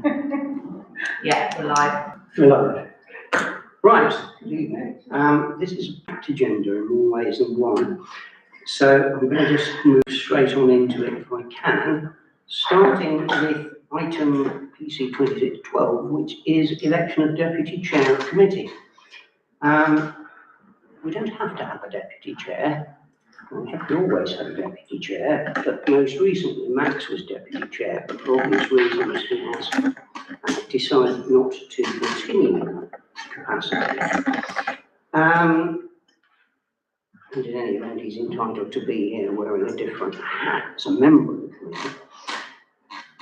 Yeah, we're live. Hello. Right, good evening. This is a packed agenda in more ways than one. So I'm going to just move straight on into it if I can, starting with item PC 2612, which is election of deputy chair of committee. We don't have to have a deputy chair. We always had a deputy chair, but most recently Max was deputy chair, but for obvious reasons he has decided not to continue in that capacity. And in any event, he's entitled to be here wearing a different hat as a member of the committee.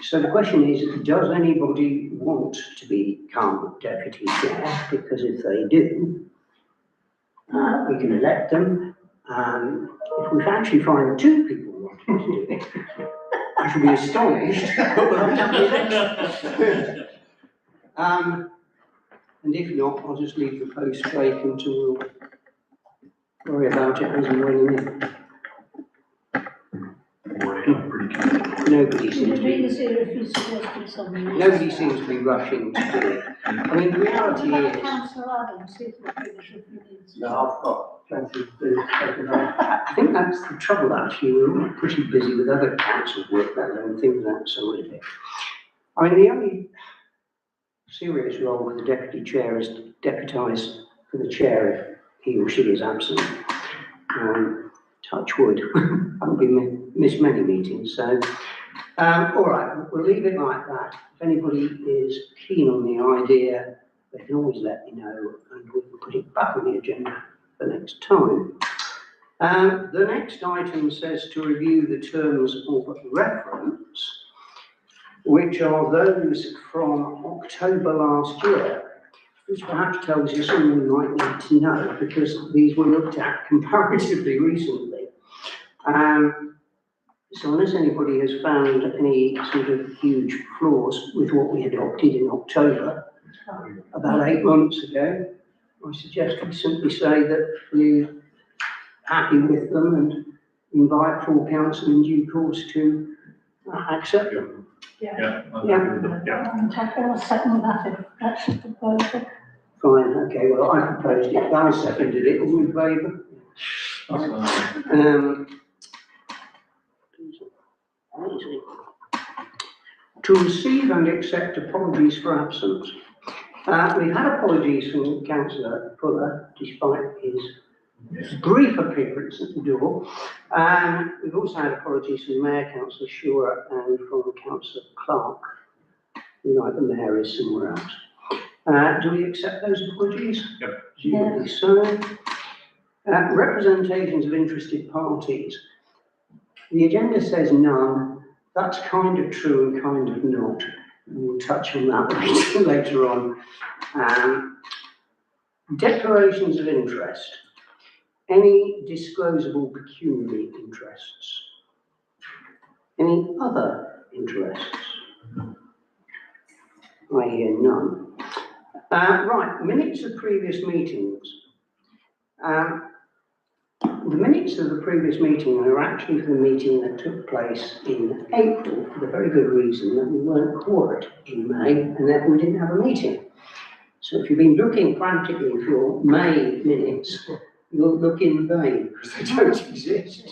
So the question is, does anybody want to become deputy chair? Because if they do, we can elect them. If we actually find two people wanting to do it, I shall be astonished. But we'll have the election. And if not, I'll just leave the post vacant and we'll worry about it as and when and if. Nobody seems to be rushing to do it. I mean, the reality is. No, I've got plenty to do. I think that's the trouble, actually. We're all pretty busy with other council work, let alone things outside of it. I mean, the only serious role with the deputy chair is to deputise for the chair if he or she is absent. Touch wood. Haven't been missed many meetings, so all right, we'll leave it like that. If anybody is keen on the idea, they can always let me know, and we can put it back on the agenda for next time. The next item says to review the terms of reference, which are those from October last year, which perhaps tells you something you might need to know, because these were looked at comparatively recently. So unless anybody has found any sort of huge flaws with what we adopted in October, about 8 months ago, I suggest we simply say that we're happy with them and invite full council in due course to accept them. Yeah. I'll second that if that's the proposal. Fine, okay, well, I proposed it, I seconded it, all in favour? To receive and accept apologies for absence. We've had apologies from Councillor Fuller, despite his brief appearance at the door. We've also had apologies from Mayor Councillor Shearer and from Councillor Clark, who, like the Mayor, is somewhere else. Do we accept those apologies? Yep. Presumably so. Representations of interested parties. The agenda says none. That's kind of true and kind of not. We'll touch on that later on. Declarations of interest. Any disclosable pecuniary interests? Any other interests? I hear none. Right, minutes of previous meetings. The minutes of the previous meeting are actually for the meeting that took place in April, for the very good reason that we weren't quorate in May and therefore we didn't have a meeting. So if you've been looking frantically for your May minutes, you'll look in vain because they don't exist.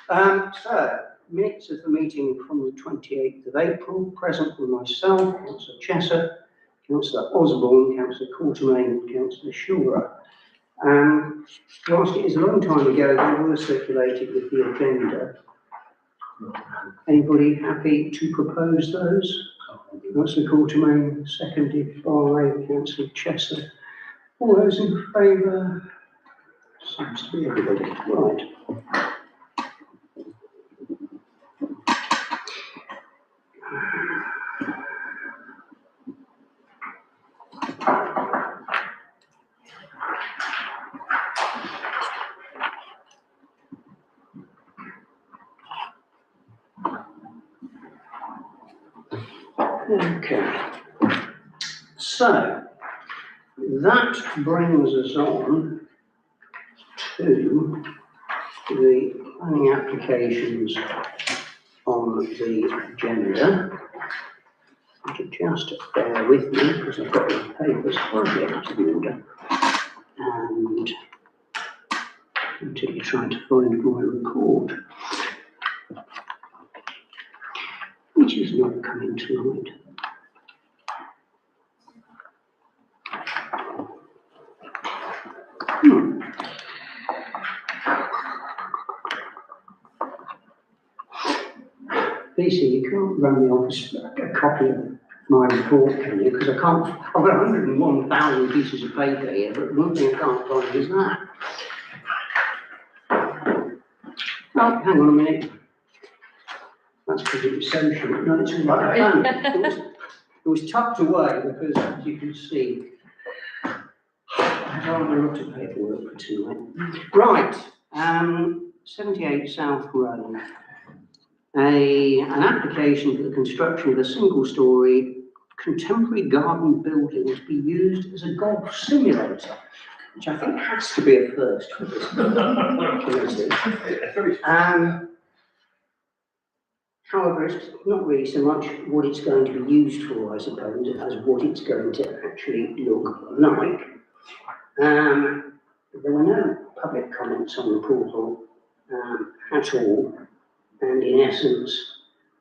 So, minutes of the meeting from the 28th of April, present with myself, Councillor Chesser, Councillor Osborne, Councillor Quartermain, and Councillor Shearer. Whilst it is a long time ago, they were circulated with the agenda. Anybody happy to propose those? Councillor Quartermain, seconded by Councillor Chesser. All those in favour? Seems to be everybody. Right. Okay, so that brings us on to the planning applications on the agenda. to just bear with me because I've got the papers horribly out of order. And until you try to find my report, which is not coming tonight. PC, you can't run the office a copy of my report, can you? Because I can't, I've got 101,000 pieces of paper here, but one thing I can't find is that. Oh, hang on a minute. That's because it was so short. No, it's all right. It was tucked away because, as you can see, I don't have a lot of paperwork for tonight. Right, 78 South Road. An application for the construction of a single-storey contemporary garden building to be used as a golf simulator, which I think has to be a first for this committee. However, it's not really so much what it's going to be used for, I suppose, as what it's going to actually look like. There were no public comments on the portal at all. And in essence,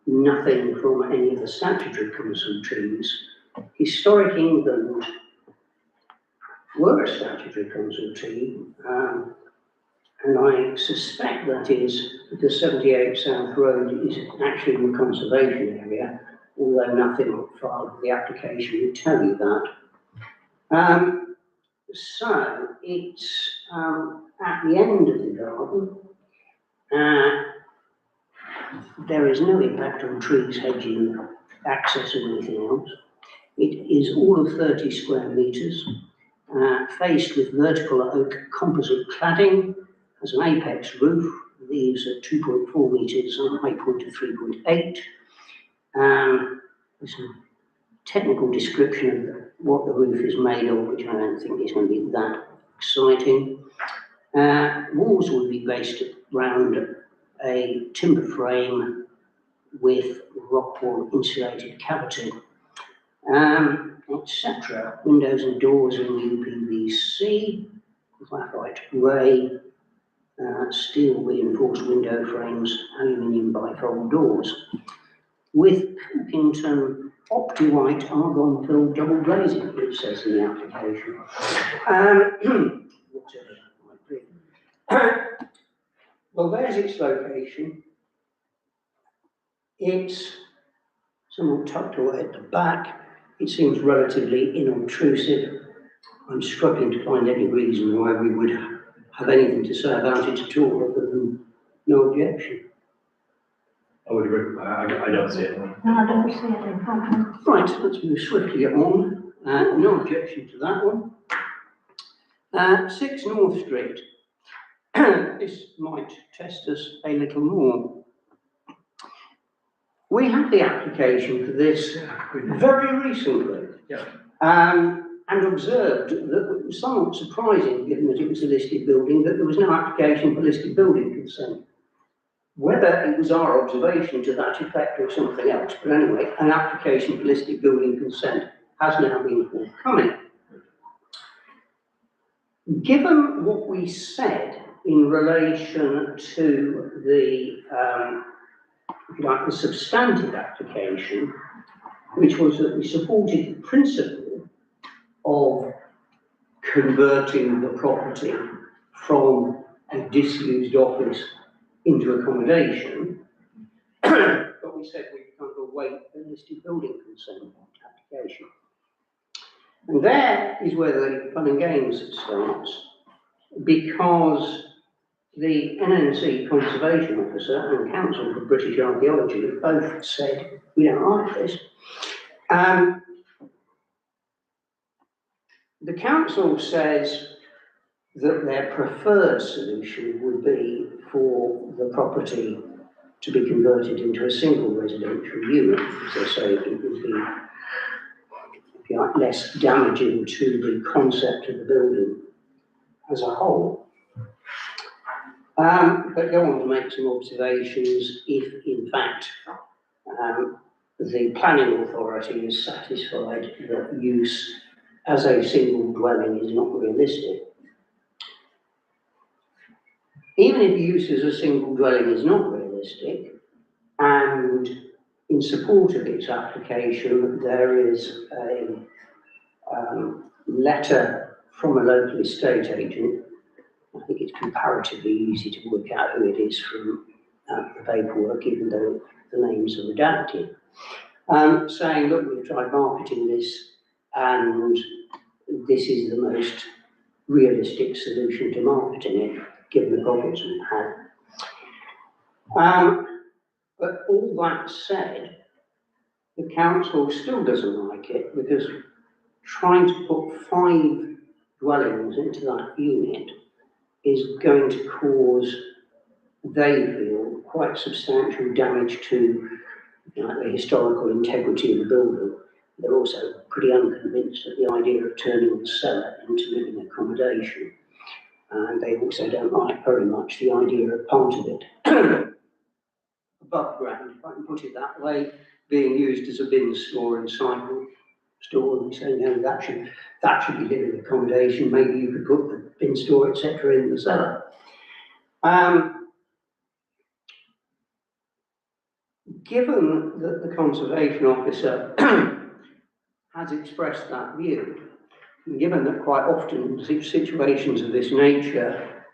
nothing from any of the statutory consultees. Historic England were a statutory consultee, and I suspect that is because 78 South Road is actually in the conservation area, although nothing filed with the application would tell you that. So it's at the end of the garden. There is no impact on trees, hedging, access or anything else. It is all of 30 square metres, faced with vertical oak composite cladding, has an apex roof, leaves at 2.4 metres and a height point of 3.8. There's a technical description of what the roof is made of, which I don't think is going to be that exciting. Walls would be based around a timber frame with rock-wool insulated cavity, etc. Windows and doors in UPVC, graphite grey, steel reinforced window frames, aluminium bifold doors, with Pilkington OptiWhite argon-filled double glazing, it says in the application. Whatever that might be. Well, there's its location. It's somewhat tucked away at the back. It seems relatively inobtrusive. I'm struggling to find any reason why we would have anything to say about it at all other than no objection. I would agree. I don't see it. No, I don't see any problem. Right, let's move swiftly on. No objection to that one. 6 North Street. This might test us a little more. We had the application for this very recently, and observed that it was somewhat surprising, given that it was a listed building, that there was no application for listed building consent. Whether it was our observation to that effect or something else, but anyway, an application for listed building consent has now been forthcoming. Given what we said in relation to the, if you like, the substantive application, which was that we supported the principle of converting the property from a disused office into accommodation, but we said we can't await a listed building consent application. And there is where the fun and games starts, because the NNC Conservation Officer and Council for British Archaeology have both said, we don't like this. The council says that their preferred solution would be for the property to be converted into a single residential unit, as they say it would be, if you like, less damaging to the concept of the building as a whole. But go on to make some observations if, in fact, the planning authority is satisfied that use as a single dwelling is not realistic. Even if use as a single dwelling is not realistic, and in support of its application, there is a letter from a local estate agent. I think it's comparatively easy to work out who it is from the paperwork, even though the names are redacted. Saying, look, we've tried marketing this, and this is the most realistic solution to marketing it, given the profits we've had. But all that said, the council still doesn't like it, because trying to put 5 dwellings into that unit is going to cause, they feel, quite substantial damage to the historical integrity of the building. They're also pretty unconvinced at the idea of turning the cellar into living accommodation. And they also don't like very much the idea of part of it above ground, if I can put it that way, being used as a bin store and cycle store, and saying, no, that should be living accommodation. Maybe you could put the bin store, etc., in the cellar. Given that the conservation officer has expressed that view, and given that quite often in situations of this nature,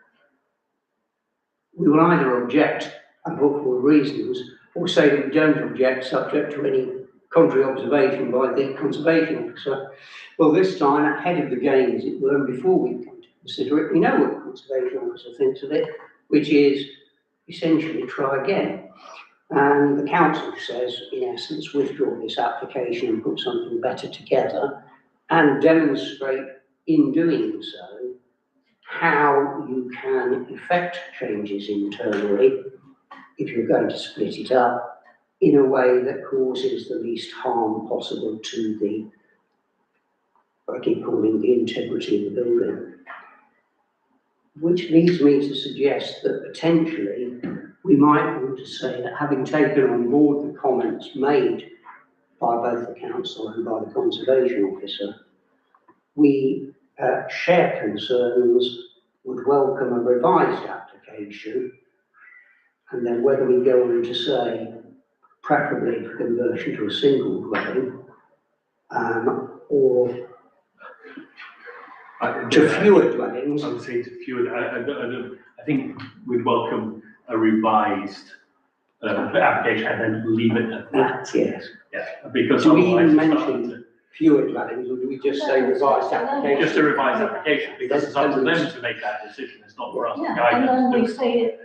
we will either object and put forward reasons, or say that we don't object subject to any contrary observation by the conservation officer. Well, this time, ahead of the game, as it were, and before we come to consider it, we know what the conservation officer thinks of it, which is essentially try again. And the council says, in essence, withdraw this application and put something better together, and demonstrate in doing so how you can effect changes internally if you're going to split it up in a way that causes the least harm possible to the, I keep calling the integrity of the building. Which leads me to suggest that potentially we might want to say that, having taken on board the comments made by both the council and by the conservation officer, we share concerns, would welcome a revised application, and then whether we go on to say preferably for conversion to a single dwelling, or to fewer dwellings. I would say to fewer. I think we'd welcome a revised application and then leave it at that. Yes. Yeah, because Do we otherwise even it's starting mention fewer dwellings, or do we just say revised application? just a revised application, because it's up to them to make that decision. It's not for us to Yeah, guide and them then to we do it. say it,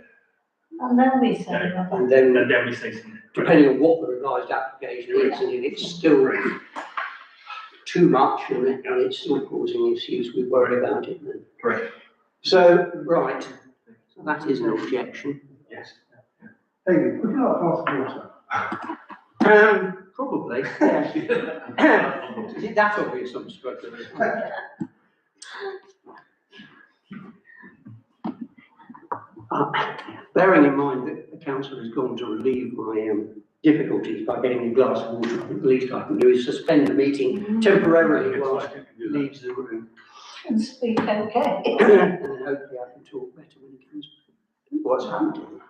and then we say Yeah. about And then, And then we say something. depending on what the revised application is, and if it's still too much and it's still causing issues, we worry about it then. Correct. So, right, so that is an objection. Yes. David, would you like a glass of water? Probably, yes. Is it that obvious I'm struggling? Bearing in mind that the council has gone to relieve my difficulties by getting a glass of water, the least I can do is suspend the meeting temporarily whilst it leaves the room. and speak okay. And then hopefully I can talk better when it comes to what's happening.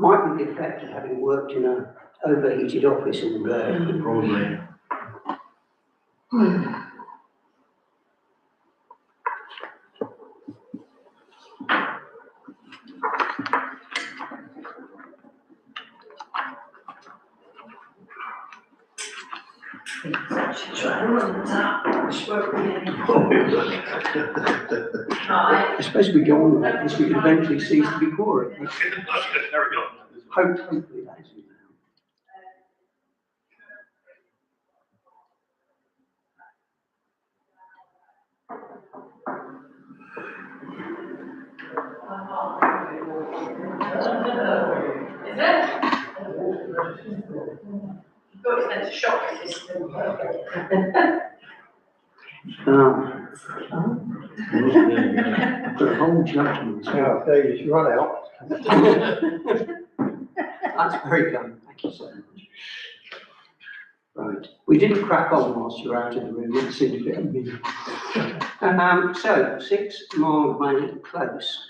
Might be the effect of having worked in an overheated office all day. Probably. I suppose we go on like this, we could eventually cease to be quorum. There we go. Hopefully that isn't now. It's a shock system. I've got a whole judgment. Yeah, David, you run out. That's very kind, thank you so much. Right, we didn't crack on whilst you were out of the room, it seemed a bit amusing. So, 6 Margate Close,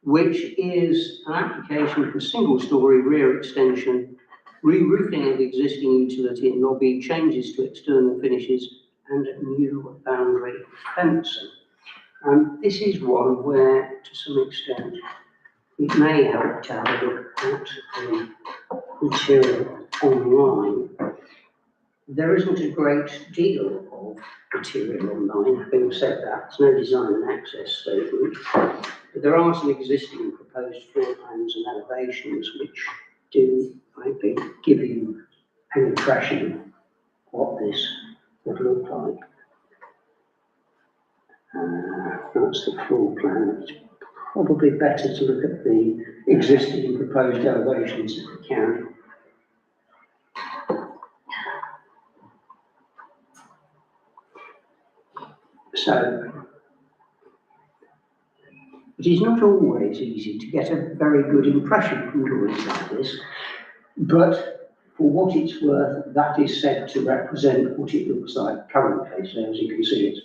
which is an application for single-storey rear extension, re-roofing of existing utility and lobby, changes to external finishes, and new boundary fencing. This is one where, to some extent, it may help to have a look at the material online. There isn't a great deal of material online. Having said that, there's no design and access statement, but there are some existing proposed floor plans and elevations which do, I think, give you an impression of what this would look like. That's the floor plan. It's probably better to look at the existing and proposed elevations if we can. So, it is not always easy to get a very good impression from drawings like this, but for what it's worth, that is said to represent what it looks like currently. So, as you can see, it's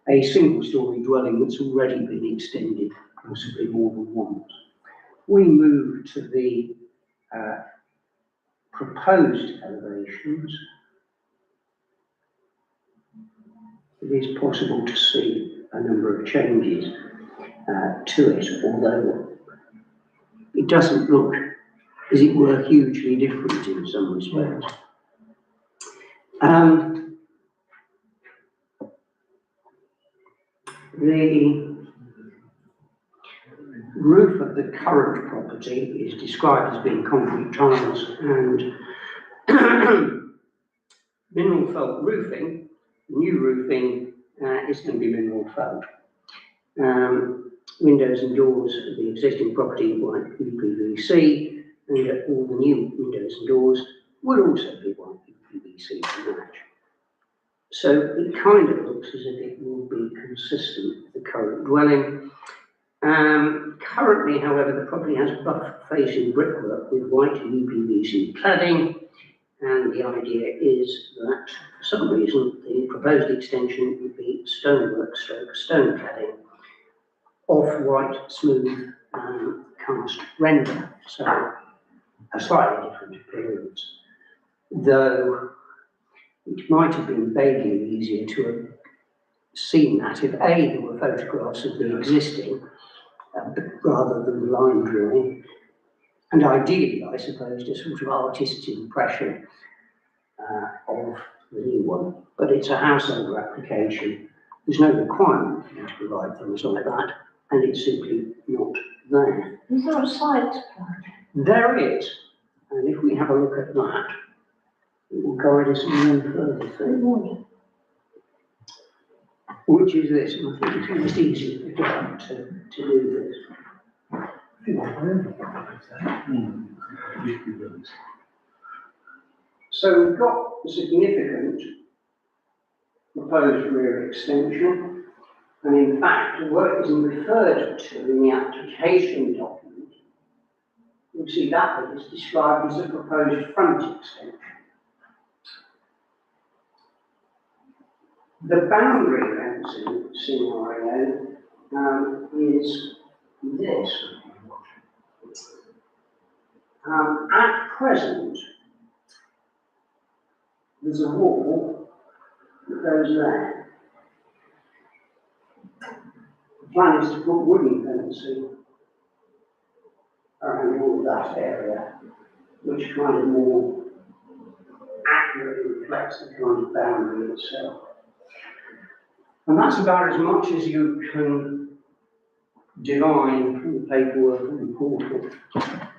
a single-storey dwelling that's already been extended, possibly more than once. We move to the proposed elevations. It is possible to see a number of changes to it, although it doesn't look, as it were, hugely different in some respects. The roof of the current property is described as being concrete tiles and mineral felt roofing. New roofing is going to be mineral felt. Windows and doors of the existing property white UPVC, and all the new windows and doors will also be white UPVC to match. So it kind of looks as if it will be consistent with the current dwelling. Currently, however, the property has buff-facing brickwork with white UPVC cladding, and the idea is that, for some reason, the proposed extension would be stonework stroke stone cladding, off-white smooth cast render, so a slightly different appearance, though it might have been vaguely easier to have seen that if A, there were photographs of the existing rather than line drawing, and ideally, I suppose, a sort of artist's impression of the new one. But it's a householder application. There's no requirement for you to provide things like that, and it's simply not there. Is there a site plan? There is, and if we have a look at that, it will guide us even further through. Which is this, and I think it's almost easier to get to do this. So we've got a significant proposed rear extension, and in fact, what is referred to in the application document, you'll see that bit is described as a proposed front extension. The boundary fencing scenario is this. At present, there's a wall that goes there. The plan is to put wooden fencing around all of that area, which kind of more accurately reflects the kind of boundary itself. And that's about as much as you can divine from the paperwork on the portal.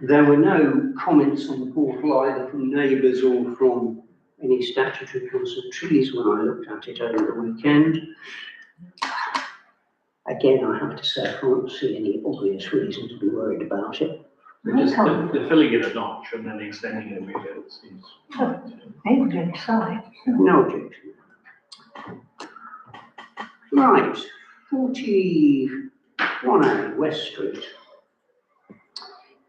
There were no comments on the portal either from neighbours or from any statutory council trees when I looked at it over the weekend. Again, I have to say I can't see any obvious reason to be worried about it. Just the filling in a notch and then extending it a bit seems. Engine site. No objection. Right, 41A West Street.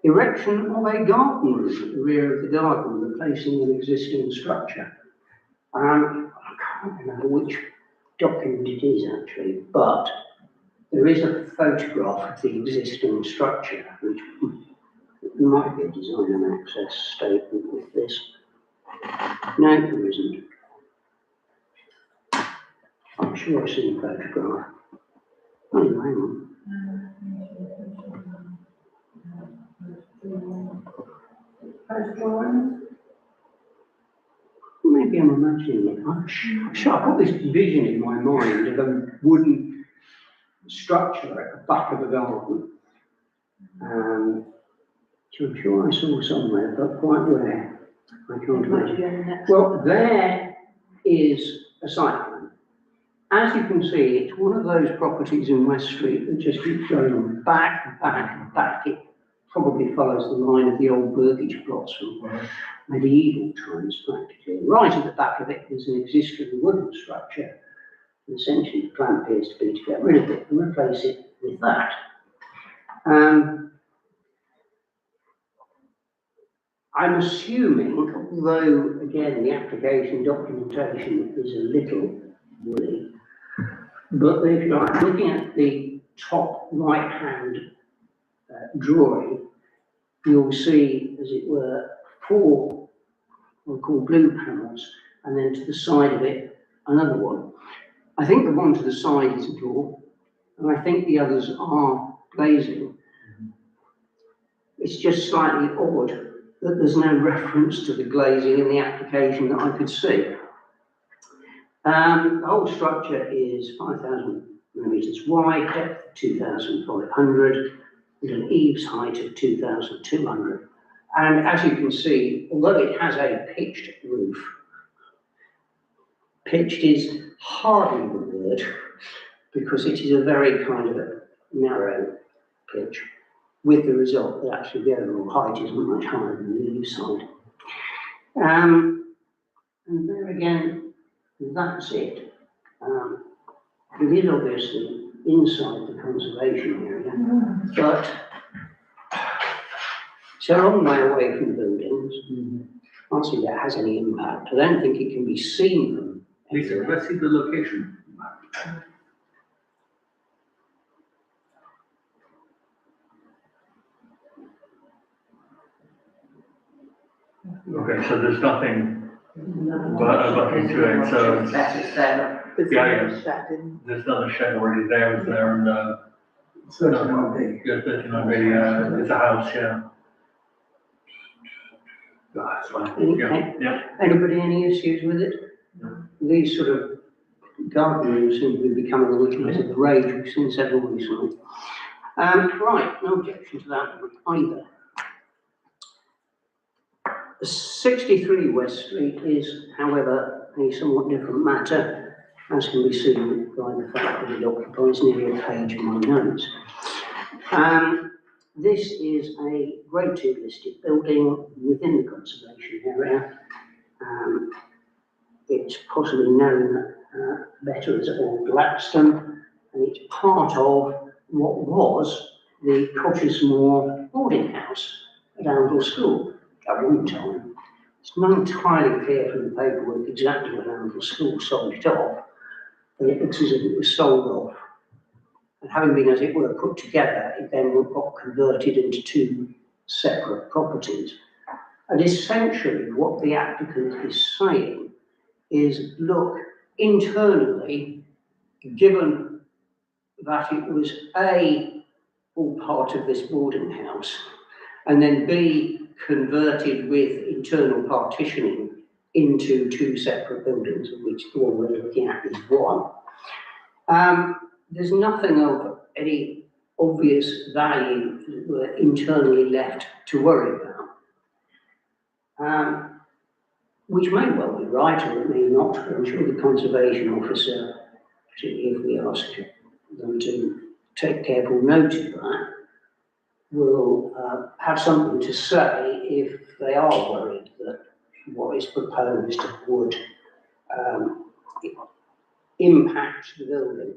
Erection of a garden room at the rear of the garden, replacing an existing structure. I can't remember which document it is actually, but there is a photograph of the existing structure, which might be a design and access statement with this. No, there isn't. I'm sure I've seen a photograph. Oh, hang on. Maybe I'm imagining it. I'm sure I've got this vision in my mind of a wooden structure at the back of a garden. Which I'm sure I saw somewhere, but quite where, I can't imagine. Well, there is a site plan. As you can see, it's one of those properties in West Street that just keeps going back and back and back. It probably follows the line of the old Burgage plots from medieval times, practically. Right at the back of it is an existing wooden structure. And essentially, the plan appears to be to get rid of it and replace it with that. I'm assuming, although again the application documentation is a little woolly, but if you're looking at the top right-hand drawing, you'll see, as it were, 4 what we call blue panels, and then to the side of it, another one. I think the one to the side is a door, and I think the others are glazing. It's just slightly odd that there's no reference to the glazing in the application that I could see. The whole structure is 5,000 millimetres wide, depth 2,500, with an eaves height of 2,200. And as you can see, although it has a pitched roof, pitched is hardly the word, because it is a very kind of a narrow pitch, with the result that actually the overall height isn't much higher than the eave side. And there again, that's it. It is obviously inside the conservation area, but it's a long way away from the buildings. I can't see that has any impact. I don't think it can be seen from Lisa, let's see the location. Okay, so there's nothing abutting to it, so it's, there's another shed already there, is there, and, 39B. yeah, 39B, it's a house, yeah. That's fine, yeah. Anybody any issues with it? No. These sort of garden rooms seem to be becoming a little bit of the rage. We've seen several recently. Right, no objection to that either. 63 West Street is, however, a somewhat different matter, as can be seen by the fact that it occupies nearly a page of my notes. This is a Grade 2 listed building within the conservation area. It's possibly known better as Old Gladstone, and it's part of what was the Cottesmore boarding house at Oundle School at one time. It's not entirely clear from the paperwork exactly when Oundle School sold it off, but it looks as if it was sold off. And having been, as it were, put together, it then got converted into 2 separate properties. And essentially what the applicant is saying is, look, internally, given that it was A, all part of this boarding house, and then B, converted with internal partitioning into 2 separate buildings, of which the one we're looking at is one. There's nothing of any obvious value that we're internally left to worry about. Which may well be right, or it may not. I'm sure the conservation officer, particularly if we ask them to take careful note of that, will have something to say if they are worried that what is proposed would impact the building.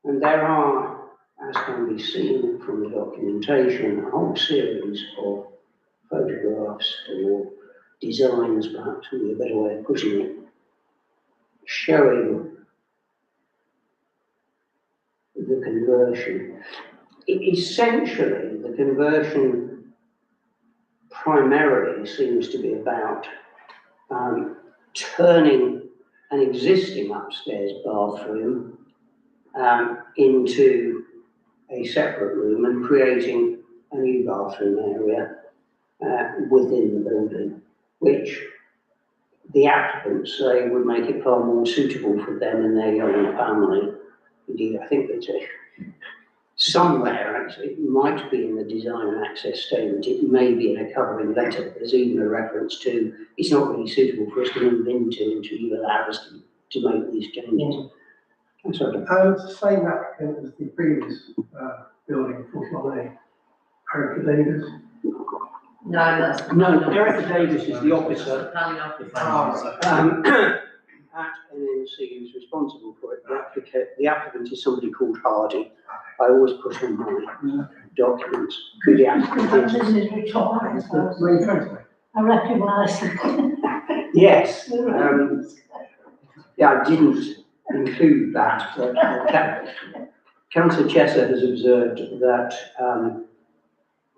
And there are, as can be seen from the documentation, a whole series of photographs or designs, perhaps would be a better way of putting it, showing the conversion. Essentially, the conversion primarily seems to be about turning an existing upstairs bathroom into a separate room and creating a new bathroom area within the building, which the applicants say would make it far more suitable for them and their young family. Indeed, I think there's somewhere, actually, it might be in the design and access statement, it may be in a covering letter, there's even a reference to, it's not really suitable for us to move into until you allow us to make these changes. I'm sorry. It's the same applicant as the previous building, 41A, Erica Davis. No, that's. No, Erica Davis is the officer Planning officer. at NNC who's responsible for it. The applicant is somebody called Hardy. I always put on my documents who the applicant This is. is Richard Barnes, Where are you going to? I recognise it. Yes, yeah, I didn't include that, but Councillor Chesser has observed that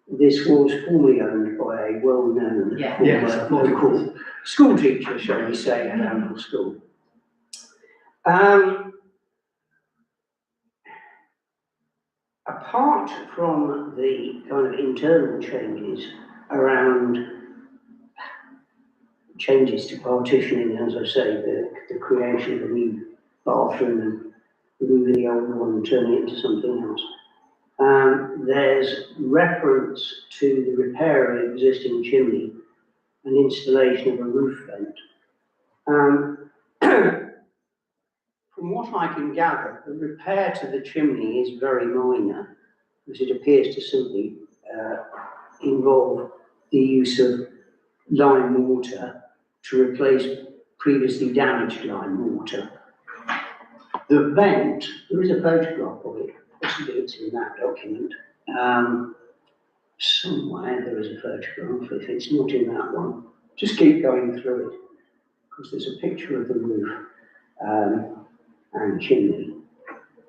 this was formerly owned by a well-known Yeah. Yes. local school teacher, shall we say, at Amble School. Apart from the kind of internal changes around changes to partitioning, as I say, the creation of a new bathroom and removing the old one and turning it into something else. There's reference to the repair of an existing chimney and installation of a roof vent. From what I can gather, the repair to the chimney is very minor, because it appears to simply involve the use of lime mortar to replace previously damaged lime mortar. The vent, there is a photograph of it, possibly it's in that document. Somewhere there is a photograph, if it's not in that one, just keep going through it, because there's a picture of the roof and chimney.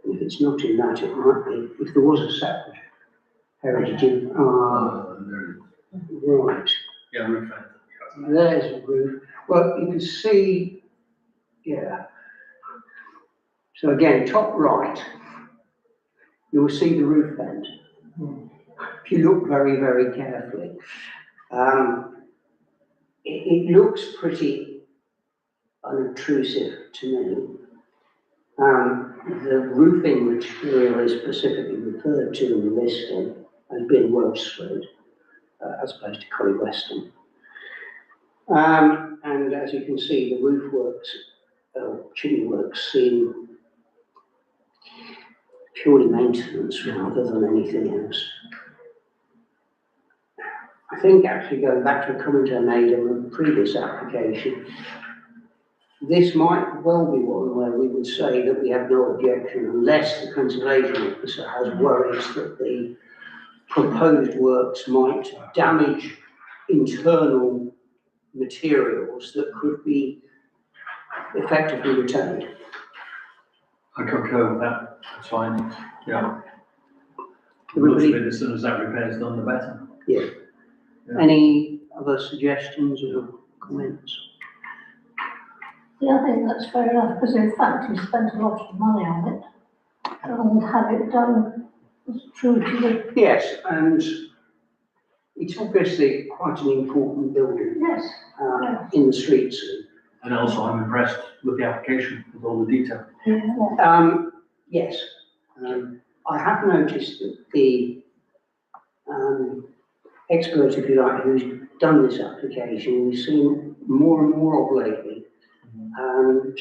If it's not in that, it might be, if there was a separate heritage, right. Yeah, roof vent. There's a roof. Well, you can see, yeah. So again, top right, you will see the roof vent. If you look very, very carefully, it looks pretty unobtrusive to me. The roofing material is specifically referred to in the listing as being Welshford, as opposed to Collie Weston. And as you can see, the roof works, chimney works seem purely maintenance rather than anything else. I think actually going back to a comment I made on the previous application, this might well be one where we would say that we have no objection unless the conservation officer has worries that the proposed works might damage internal materials that could be effectively retained. I concur with that, that's fine, yeah. Everybody- As soon as that repair's done, the better. Yeah. Any other suggestions or comments? Yeah, I think that's fair enough, because in fact he spent a lot of money on it and had it done true to the, Yes, and it's obviously quite an important building yes. in the streets. And also I'm impressed with the application, with all the detail. Yes, I have noticed that the expert, if you like, who's done this application, we've seen more and more of lately. And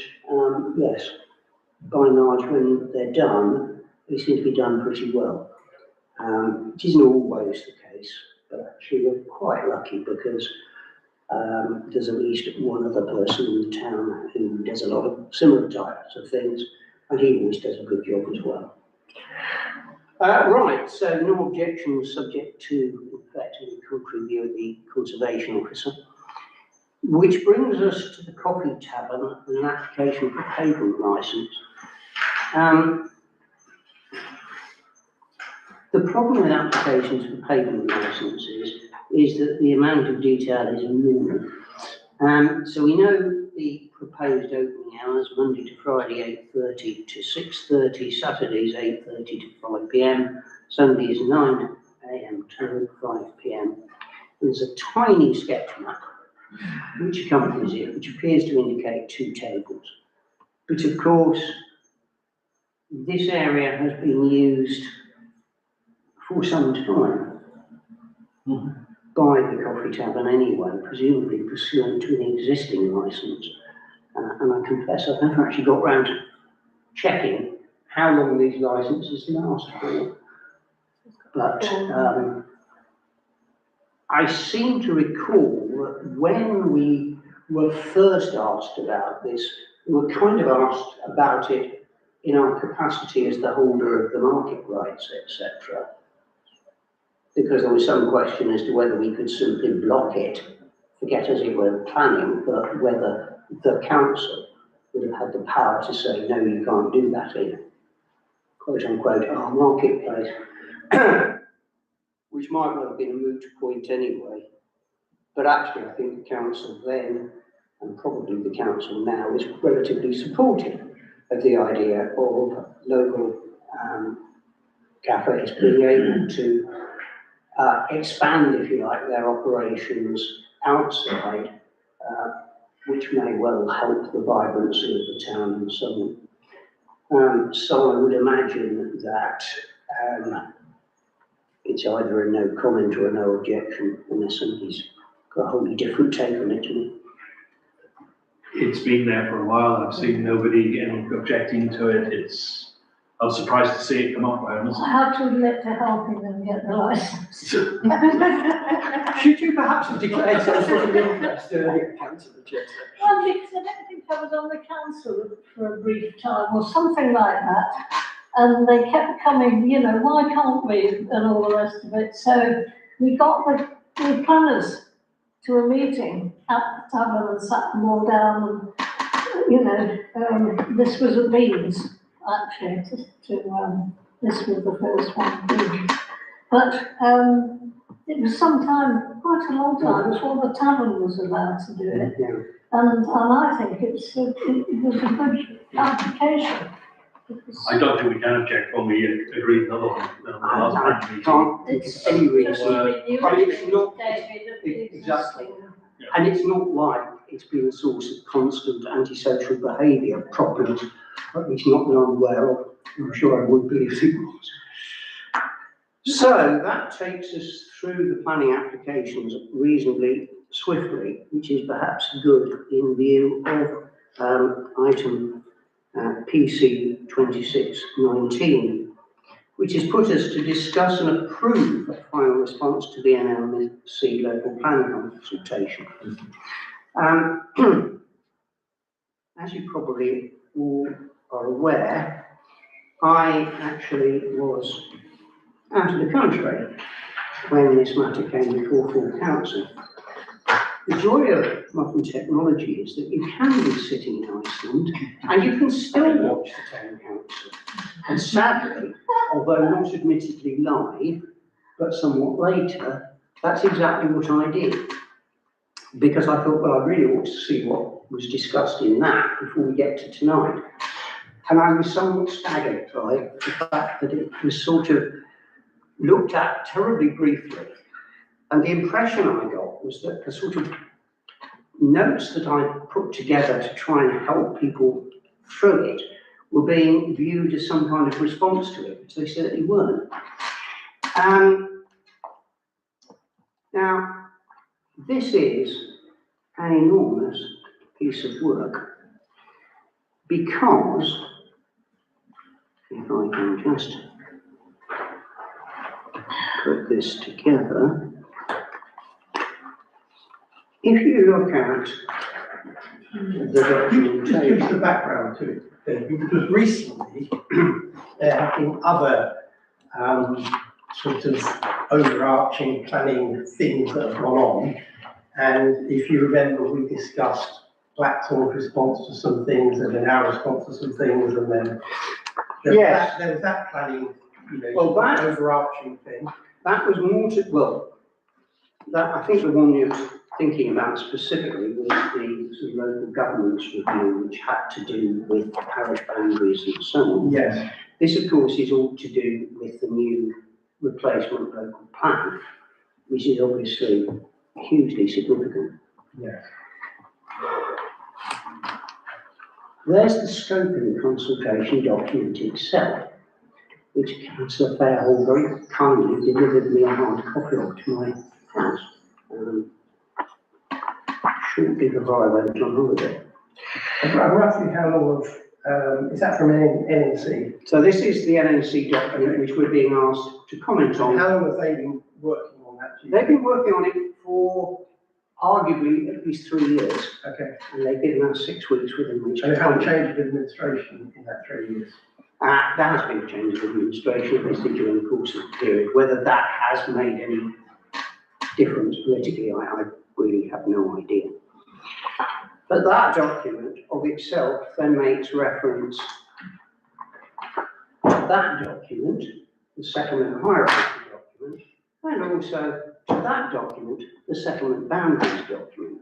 yes, by and large, when they're done, they seem to be done pretty well. It isn't always the case, but actually we're quite lucky because there's at least one other person in the town who does a lot of similar types of things, and he always does a good job as well. Right, so no objections subject to, in fact, a quick review of the conservation officer. Which brings us to the Coffee Tavern and an application for pavement licence. The problem with applications for pavement licences is that the amount of detail is minimal. So we know the proposed opening hours, Monday to Friday, 8:30 to 6:30, Saturdays, 8:30 to 5 p.m, Sundays, 9 a.m. to 5 p.m. There's a tiny sketch map which accompanies it, which appears to indicate 2 tables. But of course, this area has been used for some time by the Coffee Tavern anyway, presumably pursuant to an existing licence. And I confess I've never actually got round to checking how long these licences last for. But I seem to recall that when we were first asked about this, we were kind of asked about it in our capacity as the holder of the market rights, etc. Because there was some question as to whether we could simply block it, forget as it were planning, but whether the council would have had the power to say, no, you can't do that in, quote unquote, our marketplace, which might well have been a moot point anyway. But actually, I think the council then, and probably the council now, is relatively supportive of the idea of local cafes being able to expand, if you like, their operations outside, which may well help the vibrancy of the town and so on. So I would imagine that it's either a no comment or a no objection, unless somebody's got a wholly different take on it to me. It's been there for a while. I've seen nobody objecting to it. I was surprised to see it come up, by honest. I had to admit to helping them get the licence. Should you perhaps have declared some sort of interest earlier, Councillor Chester? Well, because I don't think I was on the council for a brief time or something like that. And they kept coming, you know, why can't we, and all the rest of it. So we got the planners to a meeting at the tavern and sat them all down, and, you know, this was at Beans, actually, this was the first one, Beans. But it was some time, quite a long time, before the tavern was allowed to do it. Yeah. And I think it was a good application. I don't think we can object when we agreed another one. I can't think of any reason. I mean, it's not, David, exactly. And it's not like it's been a source of constant antisocial behaviour problems, at least not that I'm aware of. I'm sure I would be if it was. So that takes us through the planning applications reasonably swiftly, which is perhaps good in view of item PC 2619, which has put us to discuss and approve a final response to the NLC local planning consultation. As you probably all are aware, I actually was out of the country when this matter came before full council. The joy of modern technology is that you can be sitting in Iceland and you can still watch the town council. And sadly, although not admittedly live, but somewhat later, that's exactly what I did. Because I thought, well, I really ought to see what was discussed in that before we get to tonight. And I was somewhat staggered by the fact that it was sort of looked at terribly briefly. And the impression I got was that the sort of notes that I put together to try and help people through it were being viewed as some kind of response to it, which they certainly weren't. Now, this is an enormous piece of work because, if I can just put this together, if you look at the documentation, Just the background to it, because recently there have been other sort of overarching planning things that have gone on, And if you remember, we discussed Blackthorn's response to some things and then our response to some things, and then Yes. there was that planning, you know, Well, that- overarching thing. That was more to, well, that, I think the one you're thinking about specifically was the sort of local governance review, which had to do with parish boundaries and so on. Yes. This, of course, is all to do with the new replacement local plan, which is obviously hugely significant. Yes. There's the scoping consultation document itself, which Councillor Fairhall very kindly delivered me a hard copy of to my house. Shortly before I went on holiday. Roughly how long is that from NNC? So this is the NNC document which we're being asked to comment on. How long have they been working on that? do you They've think? been working on it for arguably at least 3 years, Okay. and they've given us 6 weeks within which And to they haven't comment. changed of administration in that 3 years? There has been a change of administration, obviously, during the course of the period. Whether that has made any difference politically, I really have no idea. But that document of itself then makes reference to that document, the settlement hierarchy document, and also to that document, the settlement boundaries document.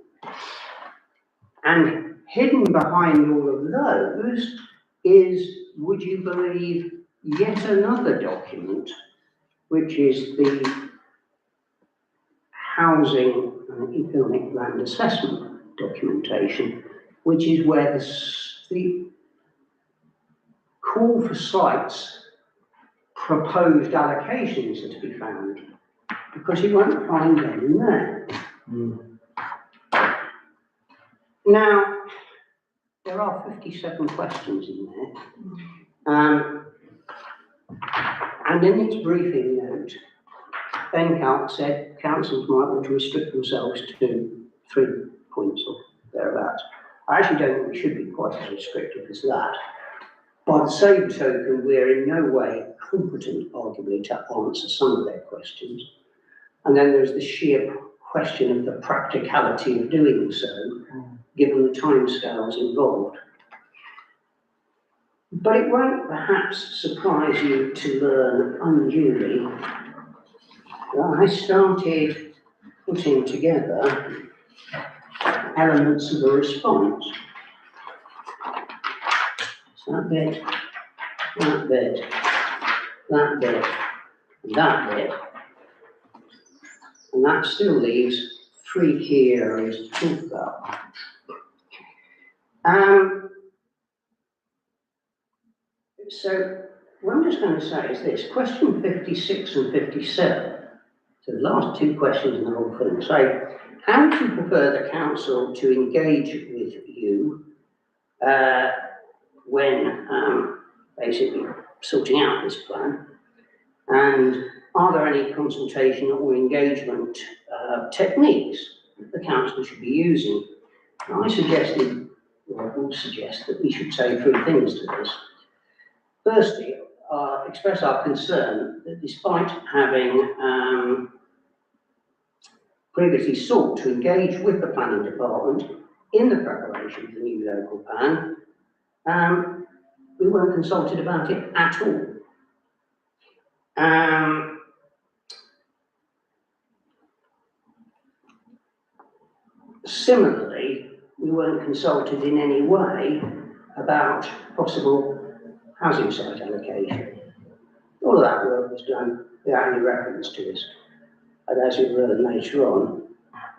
And hidden behind all of those is, would you believe, yet another document, which is the housing and economic land assessment documentation, which is where the call for sites proposed allocations are to be found, because you won't find them in there. Now, there are 57 questions in there. And in its briefing note, Ben Calc said councils might want to restrict themselves to 3 points or thereabouts. I actually don't think we should be quite as restrictive as that. By the same token, we're in no way competent, arguably, to answer some of their questions. And then there's the sheer question of the practicality of doing so, given the timescales involved. But it won't perhaps surprise you to learn unduly that I started putting together elements of a response. So that bit, that bit, that bit, and that bit. And that still leaves 3 key areas to talk about. So what I'm just going to say is this: question 56 and 57, so the last 2 questions in the whole thing, say, how would you prefer the council to engage with you when basically sorting out this plan? And are there any consultation or engagement techniques that the council should be using? And I suggested, or I would suggest, that we should say 3 things to this. Firstly, express our concern that despite having previously sought to engage with the planning department in the preparation of the new local plan, we weren't consulted about it at all. Similarly, we weren't consulted in any way about possible housing site allocation. All of that work was done without any reference to us. And as you'll learn later on,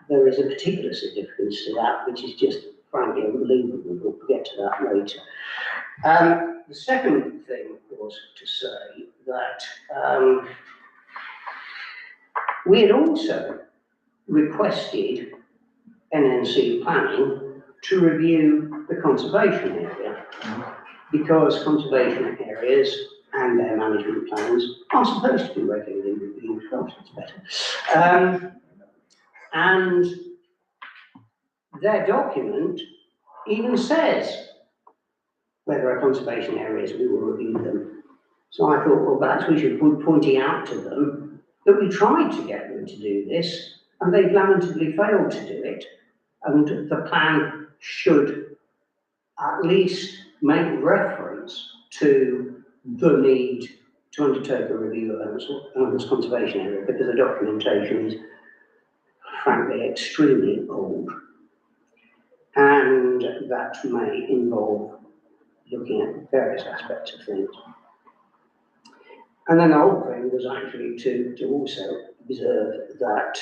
there is a particular significance to that, which is just frankly unbelievable. We'll get to that later. The second thing was to say that we had also requested NNC planning to review the conservation area, because conservation areas and their management plans are supposed to be regularly reviewed. Well, it's better. And their document even says whether are conservation areas, we will review them. So I thought, well, perhaps we should be pointing out to them that we tried to get them to do this, and they've lamentably failed to do it. And the plan should at least make reference to the need to undertake a review of Elmsall Conservation Area, because the documentation is frankly extremely old. And that may involve looking at various aspects of things. And then the whole thing was actually to also observe that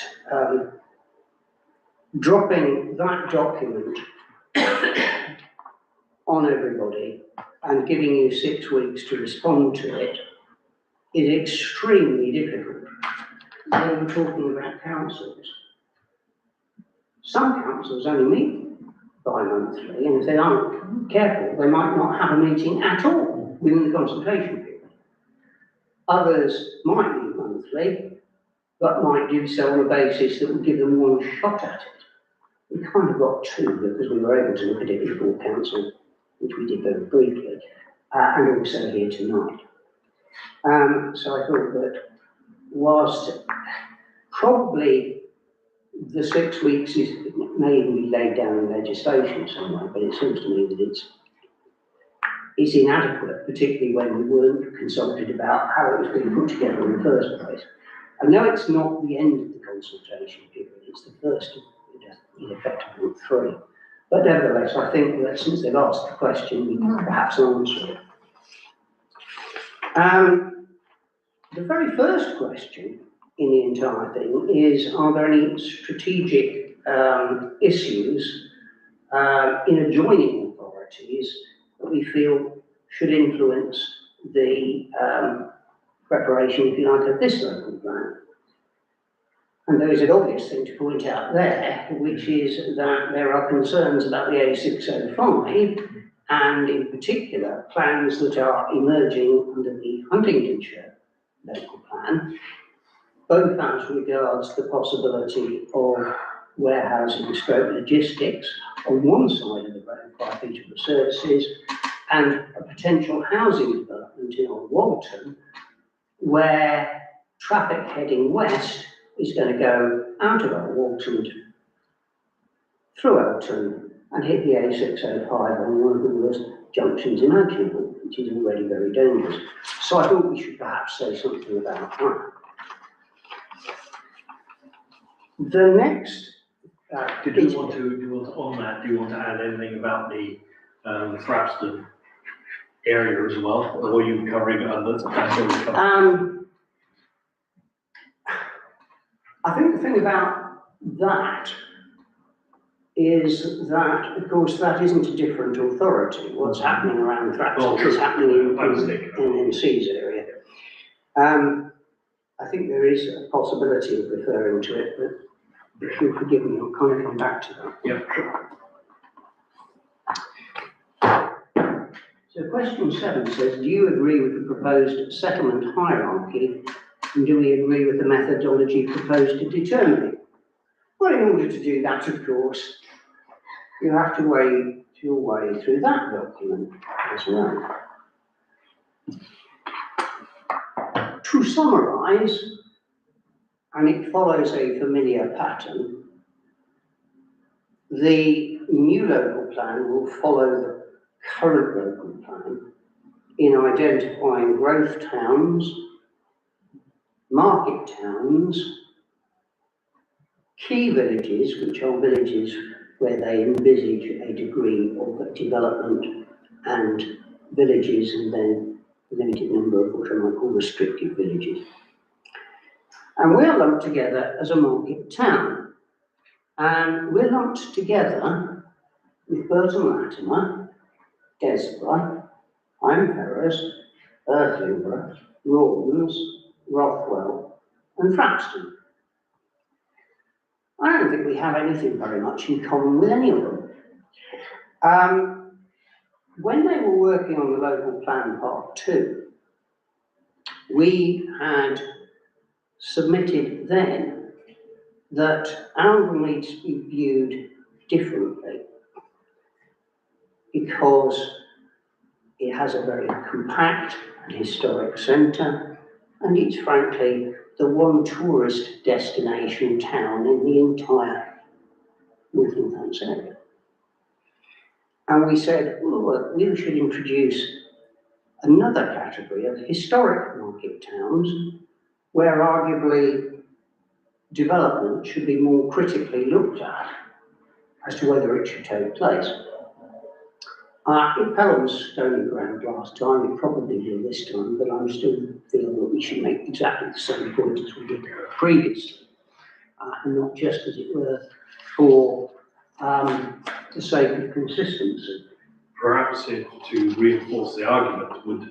dropping that document on everybody and giving you 6 weeks to respond to it is extremely difficult. When we're talking about councils, some councils only meet bi-monthly, and if they aren't careful, they might not have a meeting at all within the consultation period. Others might meet monthly, but might do so on a basis that would give them one shot at it. We kind of got two, because we were able to look at it before council, which we did very briefly, and also here tonight. So I thought that whilst probably the 6 weeks may even be laid down in legislation somewhere, but it seems to me that it's inadequate, particularly when we weren't consulted about how it was being put together in the first place. I know it's not the end of the consultation period, it's the first of, in effect, of group 3. But nevertheless, I think that since they've asked the question, we can perhaps answer it. The very first question in the entire thing is, are there any strategic issues in adjoining authorities that we feel should influence the preparation, if you like, of this local plan? And there is an obvious thing to point out there, which is that there are concerns about the A605, and in particular, plans that are emerging under the Huntingdonshire local plan, both as regards the possibility of warehousing stroke logistics on one side of the road by Peterborough Services, and a potential housing development in Old Walton, where traffic heading west is going to go out of Old Walton through Elton and hit the A605 on one of the worst junctions imaginable, which is already very dangerous. So I thought we should perhaps say something about that. The next... Do you want to add anything about the Thrapston area as well, or are you covering it under? I think the thing about that is that, of course, that isn't a different authority. What's happening around Thrapston is happening in C's area. I think there is a possibility of referring to it, but if you'll forgive me, I'll kind of come back to that. Yeah. So question 7 says, do you agree with the proposed settlement hierarchy, and do we agree with the methodology proposed to determine it? Well, in order to do that, of course, you have to wade your way through that document as well. To summarise, and it follows a familiar pattern, the new local plan will follow the current local plan in identifying growth towns, market towns, key villages, which are villages where they envisage a degree of development, and villages, and then a limited number of what I might call restricted villages. And we're lumped together as a market town. And we're lumped together with Burton Latimer, Desborough, Hyme Ferrers, Earthlingborough, Rawdons, Rothwell, and Thrapston. I don't think we have anything very much in common with any of them. When they were working on the local plan part 2, we had submitted then that Oundle needs to be viewed differently because it has a very compact and historic centre, and it's frankly the one tourist destination town in the entire North Northants area. And we said, well, we should introduce another category of historic market towns where arguably development should be more critically looked at as to whether it should take place. It fell on stony ground last time, it probably will this time, but I'm still feeling that we should make exactly the same point as we did previously. And not just, as it were, for the sake of consistency. Perhaps if, to reinforce the argument, would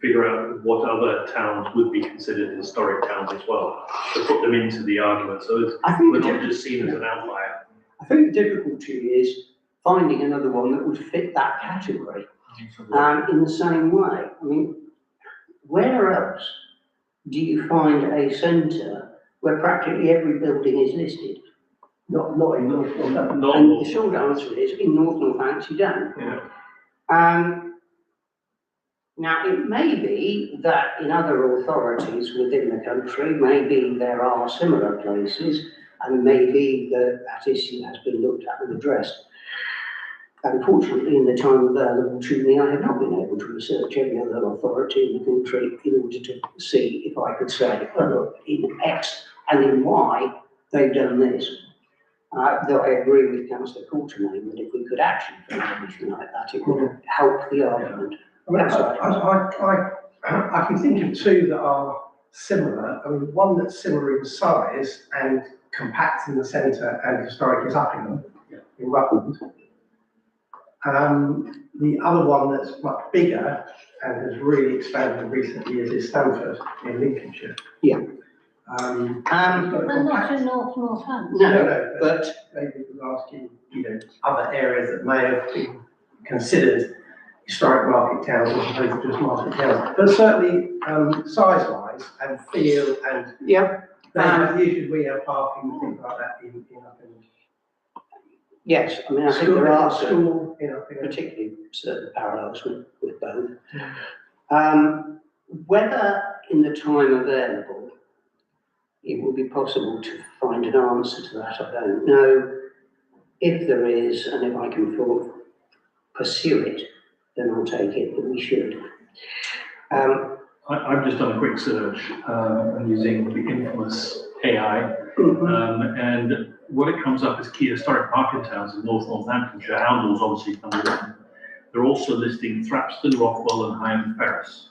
figure out what other towns would be considered historic towns as well, to put them into the argument, so that I think we're the not just seen as an outlier. I think the difficulty is finding another one that would fit that category. In the same way, I mean, where else do you find a centre where practically every building is listed? Not in North Northampton. And the short answer is, in North Northampton, you don't. Yeah. Now, it may be that in other authorities within the country, maybe there are similar places, and maybe that issue has been looked at and addressed. Unfortunately, in the time available to me, I have not been able to research every other authority in the country in order to see if I could say, oh, look, in X and in Y, they've done this. Though I agree with Councillor Coultermain that if we could actually find anything like that, it would help the argument. I mean, I can think of two that are similar. I mean, one that's similar in size and compact in the centre and historic is Uppingham in Rutland. The other one that's much bigger and has really expanded in recent years is Stamford in Lincolnshire. Yeah. And not in North Northampton. No, but Maybe it was asking, other areas that may have been considered historic market towns as opposed to just market towns. But certainly, size-wise and feel and yeah, they have the issues we have parking and things like that in Uppingham. yes, I mean, I think there are certain, School in Uppingham. particularly certain parallels with both. Whether in the time available it will be possible to find an answer to that, I don't know. If there is, and if I can pursue it, then I'll take it, but we should. I've just done a quick search, and using the infamous AI, and what it comes up as key historic market towns in North Northamptonshire. Houndall's obviously number one. They're also listing Thrapston, Rothwell and Higham Ferris.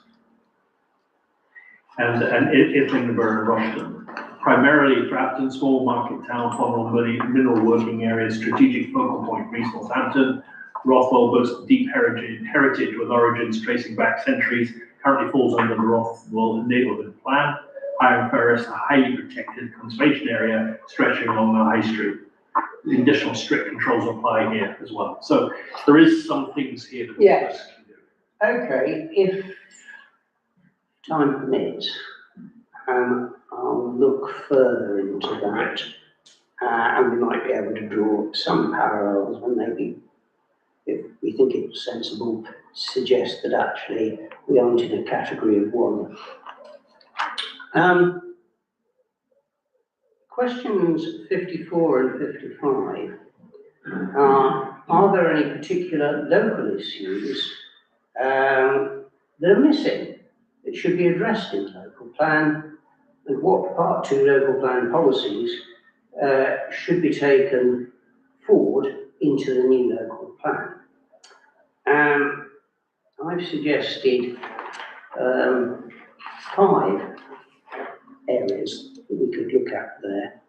And Islington and Rushden. Primarily Thrapston, small market town, Clonmel mineral working area, strategic focal point for East Northampton. Rothwell boasts deep heritage with origins tracing back centuries, currently falls under the Rothwell neighbourhood plan. Higham Ferris, a highly protected conservation area stretching along the High Street. The additional strict controls apply here as well. So there is some things here that we can do. Okay, if time permits, I'll look further into that, and we might be able to draw some parallels, and maybe, if we think it's sensible, suggest that actually we aren't in a category of one. Questions 54 and 55 are there any particular local issues that are missing that should be addressed in local plan, and what Part 2 local plan policies should be taken forward into the new local plan? I've suggested 5 areas that we could look at there.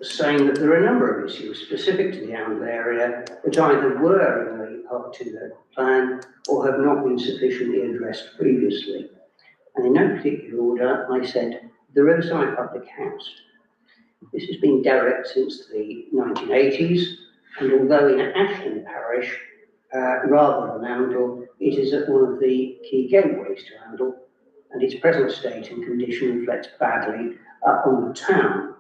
Saying that there are a number of issues specific to the Houndall area that either were in the Part 2 local plan or have not been sufficiently addressed previously. And in no particular order, I said the Riverside Public House. This has been derelict since the 1980s, and although in Ashton Parish, rather than Houndall, it is at one of the key gateways to Houndall, and its present state and condition reflects badly on the town.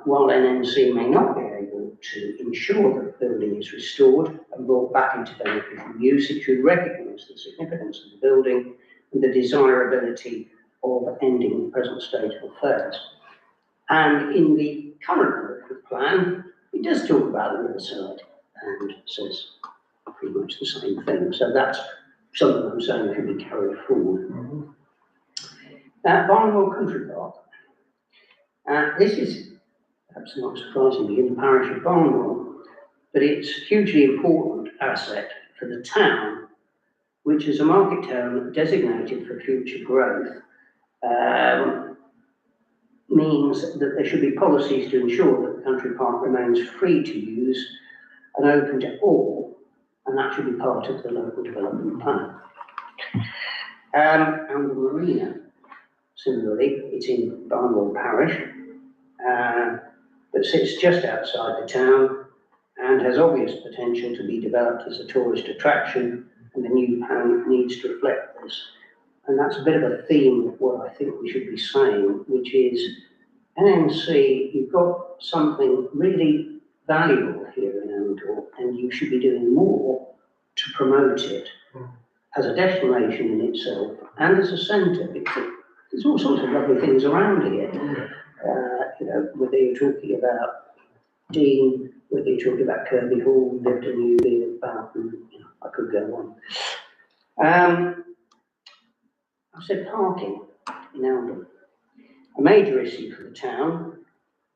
While NNC may not be able to ensure that the building is restored and brought back into beneficial use, it should recognise the significance of the building and the desirability of ending the present state of affairs. And in the current local plan, it does talk about the riverside and says pretty much the same thing. So that's something I'm saying can be carried forward. Barnwell Country Park. This is perhaps not surprisingly in the parish of Barnwell, but it's a hugely important asset for the town, which is a market town designated for future growth. Means that there should be policies to ensure that the country park remains free to use and open to all, and that should be part of the local development plan. And the marina, similarly, it's in Barnwell parish, but sits just outside the town and has obvious potential to be developed as a tourist attraction, and the new plan needs to reflect this. And that's a bit of a theme of what I think we should be saying, which is NMC, you've got something really valuable here in Oundle, and you should be doing more to promote it as a destination in itself and as a centre, because there's all sorts of lovely things around here. You know, whether you're talking about Dean, whether you're talking about Kirby Hall, Lipton, Newby, Bowden, you know, I could go on. I said parking in Oundle. A major issue for the town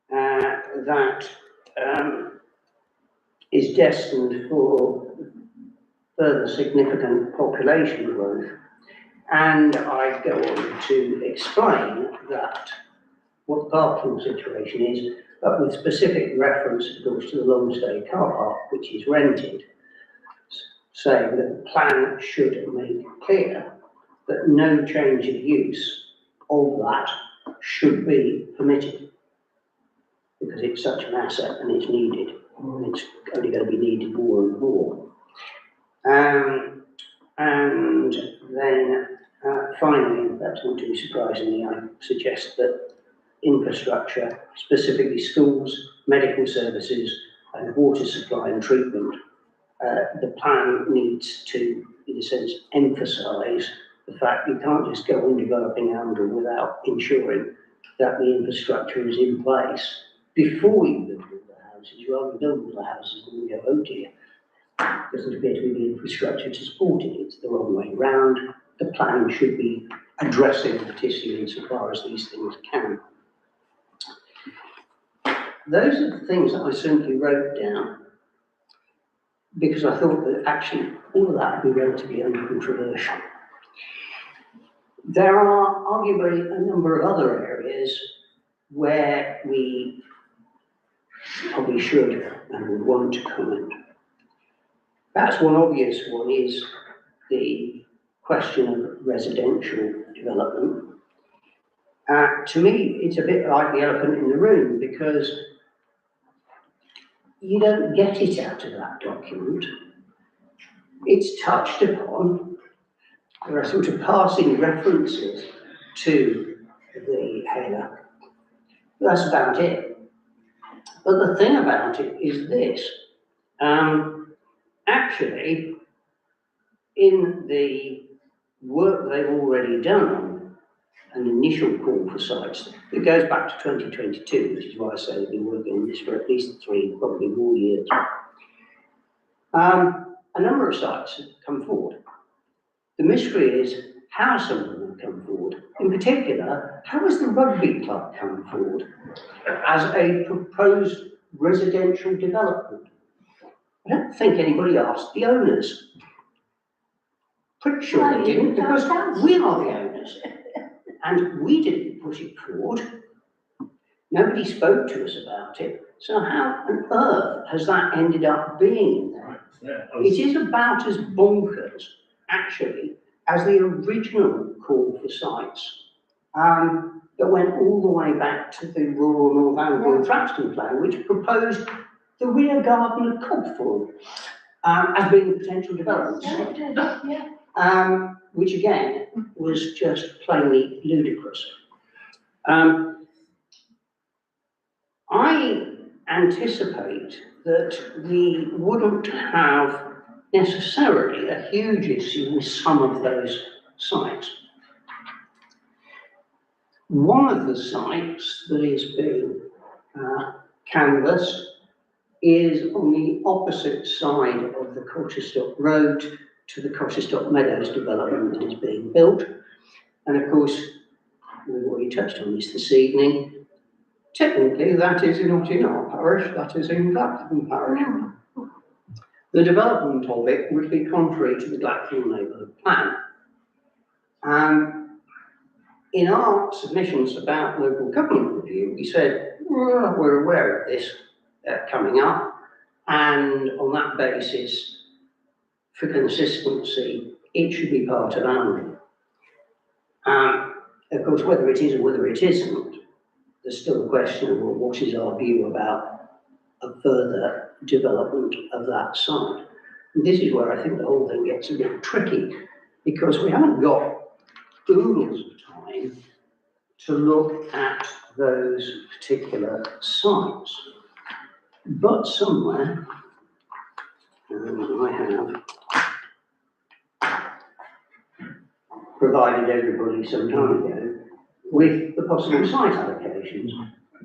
that is destined for further significant population growth. And I go on to explain that what the parking situation is, but with specific reference, of course, to the long stay car park, which is rented, saying that the plan should make clear that no change of use of that should be permitted, because it's such an asset and it's needed, and it's only going to be needed more and more. And then finally, perhaps not too surprisingly, I suggest that infrastructure, specifically schools, medical services and water supply and treatment, the plan needs to, in a sense, emphasise the fact you can't just go on developing Oundle without ensuring that the infrastructure is in place before you build all the houses. You rather build all the houses and then go, oh dear, doesn't appear to be the infrastructure to support it. It's the wrong way round. The plan should be addressing the tissue insofar as these things can. Those are the things that I simply wrote down because I thought that actually all of that would be relatively uncontroversial. There are arguably a number of other areas where we probably should and would want to comment. Perhaps one obvious one is the question of residential development. To me, it's a bit like the elephant in the room because you don't get it out of that document. It's touched upon. There are sort of passing references to the header. That's about it. But the thing about it is this. Actually, in the work they've already done, an initial call for sites, it goes back to 2022, which is why I say they've been working on this for at least 3, probably more years. A number of sites have come forward. The mystery is how some of them have come forward. In particular, how has the rugby club come forward as a proposed residential development? I don't think anybody asked the owners. Pretty sure they didn't, because we are the owners. And we didn't push it forward. Nobody spoke to us about it. So how on earth has that ended up being there? It is about as bonkers, actually, as the original call for sites that went all the way back to the Rural North Angle and Thrapston plan, which proposed the rear garden of Cobthorne as being a potential development site, which again was just plainly ludicrous. I anticipate that we wouldn't have necessarily a huge issue with some of those sites. One of the sites that is being canvassed is on the opposite side of the Colchester Road to the Colchester Meadows development that is being built. And of course, we've already touched on this evening. Technically, that is not in our parish, that is in Blackpool parish. The development of it would be contrary to the Blackpool neighbourhood plan. In our submissions about local government review, we said, well, we're aware of this coming up, and on that basis, for consistency, it should be part of AMRI. Of course, whether it is or whether it isn't, there's still a question of, well, what is our view about a further development of that site? And this is where I think the whole thing gets a bit tricky, because we haven't got oodles of time to look at those particular sites. But somewhere, I have provided everybody some time ago with the possible site allocations.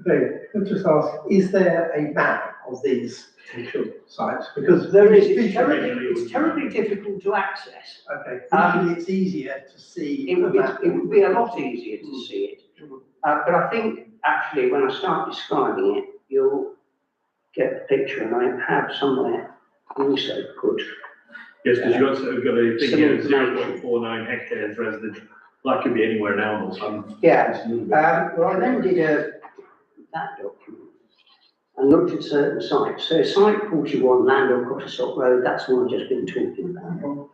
David, can I just ask, is there a map of these potential sites? Because There is, visually- it's terribly difficult to access. Okay, visually it's easier to see. It would a map. be a lot easier to see it. But I think actually when I start describing it, you'll get the picture, and I have somewhere also put. Yes, because you've got a thing Some here, information. 0.49 hectares residential, that could be anywhere in Elmham. Yeah, well, I then did that document and looked at certain sites. So site 41, Land on Cotterstock Road, that's the one I've just been talking about.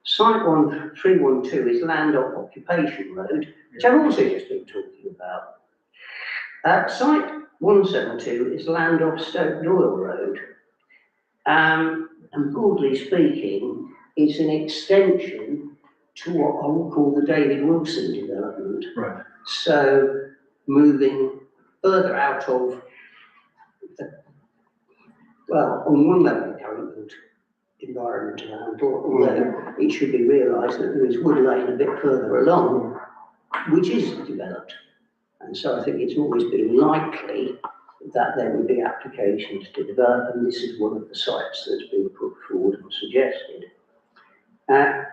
Site 1312 is Land on Occupation Road, which I've also just been talking about. Site 172 is Land off Stoke Doyle Road. And broadly speaking, it's an extension to what I would call the David Wilson development. Right. So moving further out of the, well, on one level, the current environment around, although it should be realised that there is Wood Lane a bit further along, which is developed. And so I think it's always been likely that there would be applications to develop, and this is one of the sites that's been put forward and suggested.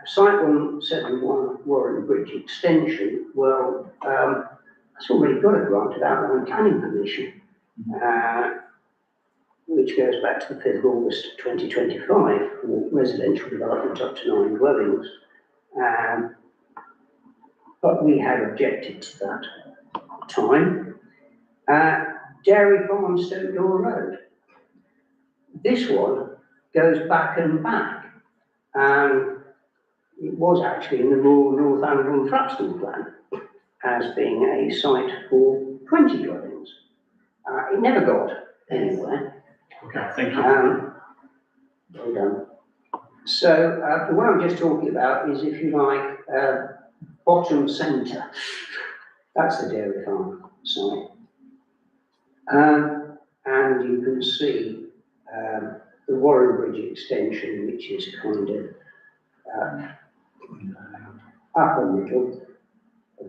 Site 171 Warren Bridge Extension, well, it's already got a grant of outline planning permission, which goes back to the 5th of August 2025 for residential development up to 9 dwellings. But we had objected to that at the time. Dairy Farm Stoke Door Road. This one goes back and back. It was actually in the Royal Northumberland Thrapston plan as being a site for 20 dwellings. It never got anywhere. Okay, thank you. Well done. So the one I'm just talking about is, if you like, bottom centre. That's the dairy farm site. And you can see the Warren Bridge extension, which is kind of upper middle,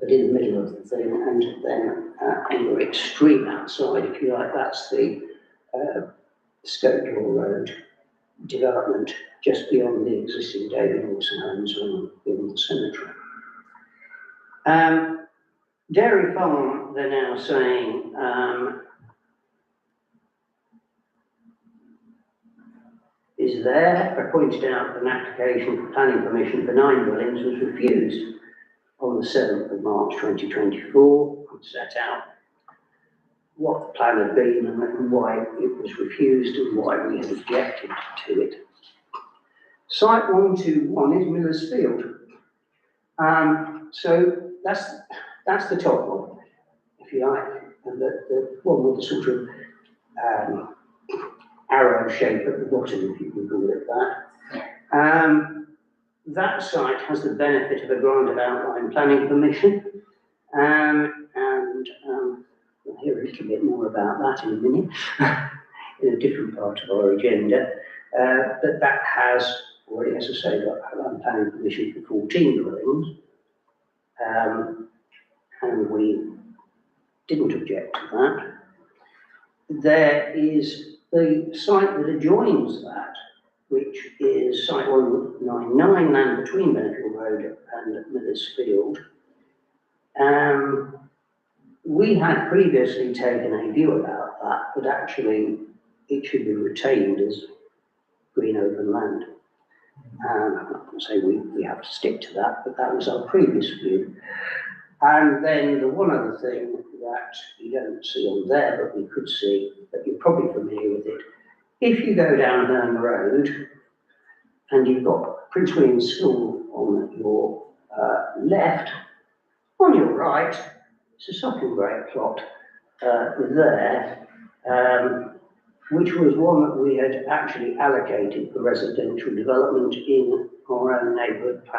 but in the middle of the thing, and then on the extreme outside, if you like, that's the Stoke Door Road development just beyond the existing David Wilson homes on the cemetery. Dairy Farm, they're now saying, is there. I pointed out that an application for planning permission for 9 dwellings was refused on the 7th of March 2024. I set out what the plan had been and why it was refused and why we had objected to it. Site 121 is Miller's Field. So that's the top one, if you like, and the one with the sort of arrow shape at the bottom, if you can call it that. That site has the benefit of a grant of outline planning permission, and we'll hear a little bit more about that in a minute. in a different part of our agenda. But that has already, as I say, got planning permission for 14 dwellings. And we didn't object to that. There is the site that adjoins that, which is site 199, land between Benfield Road and Millers Field. We had previously taken a view about that, but actually it should be retained as green open land. I'm not going to say we have to stick to that, but that was our previous view. And then the one other thing that you don't see on there, but we could see, but you're probably familiar with it. If you go down Herne Road and you've got Prince William School on your left, on your right, it's a Socken Grey plot there, which was one that we had actually allocated for residential development in our own neighbourhood plan.